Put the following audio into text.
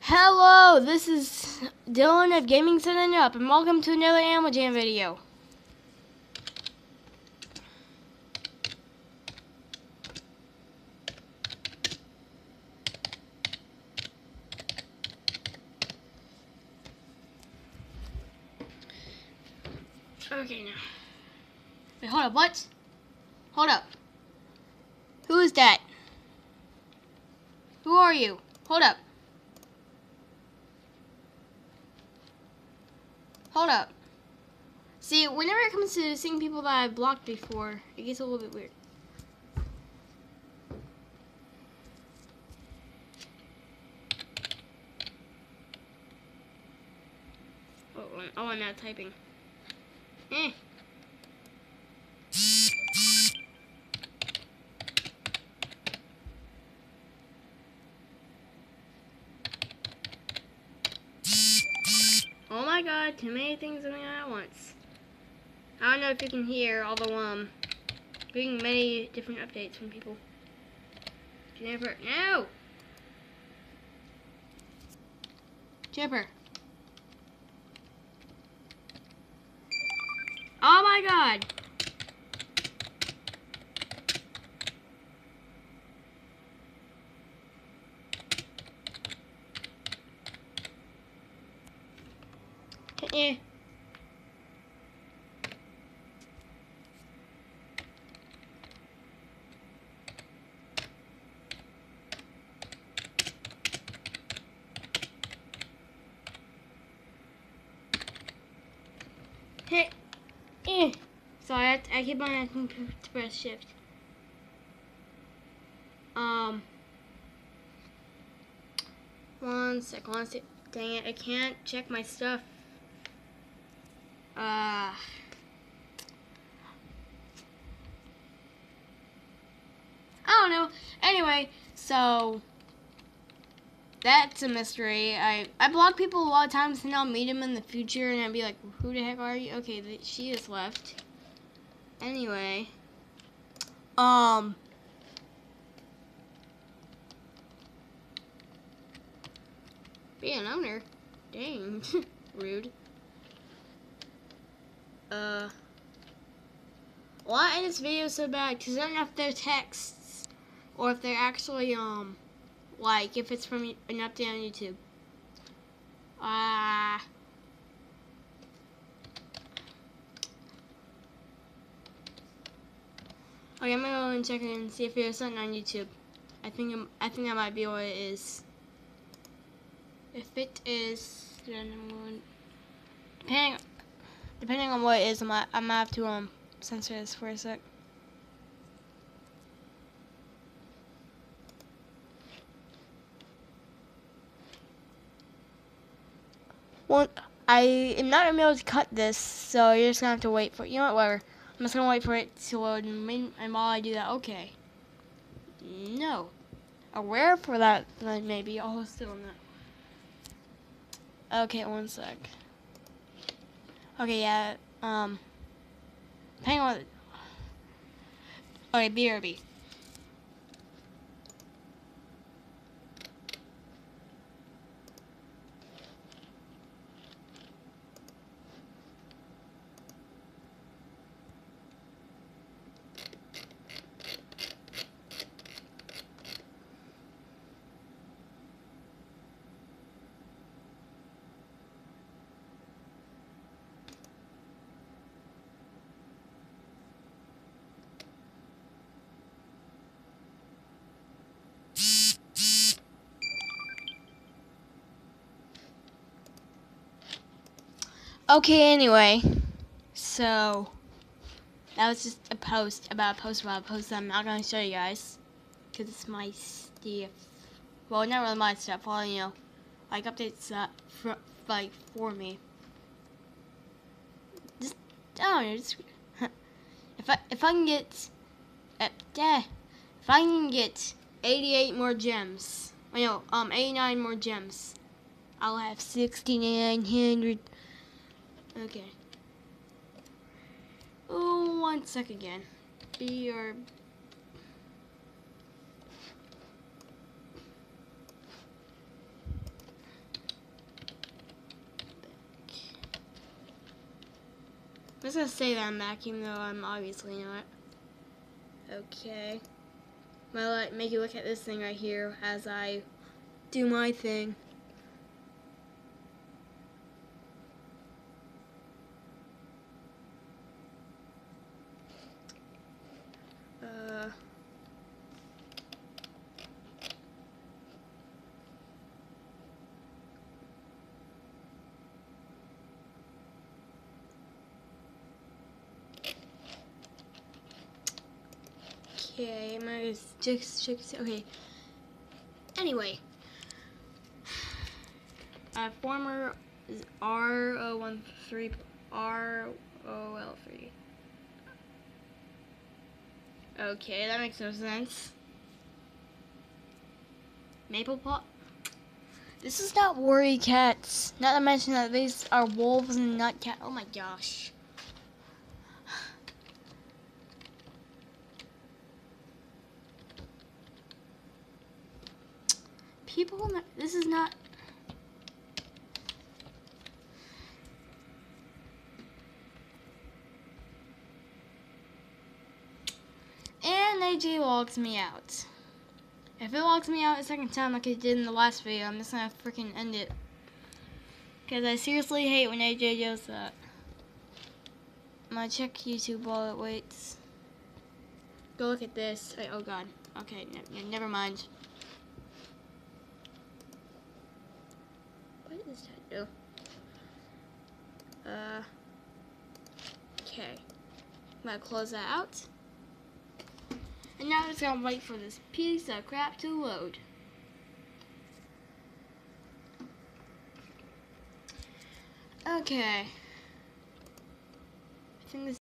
Hello, this is Dylan of Gaming Setting Up, and welcome to another Animal Jam video. Okay, now. Wait, hold up, what? Hold up. Who is that? Who are you? Hold up. Hold up. See, whenever it comes to seeing people that I've blocked before, it gets a little bit weird. Oh, I'm not typing. Eh. Oh my god, too many things going on at once. I don't know if you can hear, although, getting many different updates from people. Jennifer, no! Jennifer. Oh my god! Eh. Hey. Eh. Sorry, I keep on asking to press shift. One sec. Dang it, I can't check my stuff. I don't know. Anyway, so that's a mystery. I block people a lot of times, and I'll meet them in the future, and I'll be like, "Who the heck are you?" Okay, she is left. Anyway, be an owner. Dang, rude. Why is this video so bad? Because I don't know if they're texts or if they're actually like if it's from an update on YouTube. Okay, I'm gonna go and check it and see if there's something on YouTube. I think that might be what it is. If it is, then I'm going. Depending on what it is, I might have to censor this for a sec. Well, I am not gonna be able to cut this, so you're just gonna have to wait for. You know what? Whatever. I'm just gonna wait for it to load, and while I do that, okay. No. Aware for that, maybe. I'll still not. Okay, one sec. Okay, yeah. Hang on. Okay, BRB. Okay, anyway, so that was just a post about a post I'm not going to show you guys because it's my stuff. Well, not really my stuff, all you know, like updates for me. Just, I don't know, just if I can get if I can get 88 more gems, 89 more gems, I'll have 6,900. Okay. Oh, 1 sec again. BR. just gonna say that I'm back, even though I'm obviously not. Okay. I'm gonna make you look at this thing right here as I do my thing. Okay, I'm gonna just okay. Anyway, former is R013 ROL3. Okay, that makes no sense. Maple pot. This is not worry cats. Not to mention that these are wolves and not cat. Oh my gosh. People, this is not. And AJ logs me out. If it logs me out a second time like it did in the last video, I'm just gonna freaking end it. Because I seriously hate when AJ does that. I'm gonna check YouTube while it waits. Go look at this. Wait, oh god. Okay, never mind. What does that do? Okay. I'm gonna close that out. And now I'm just gonna wait for this piece of crap to load. Okay. I think this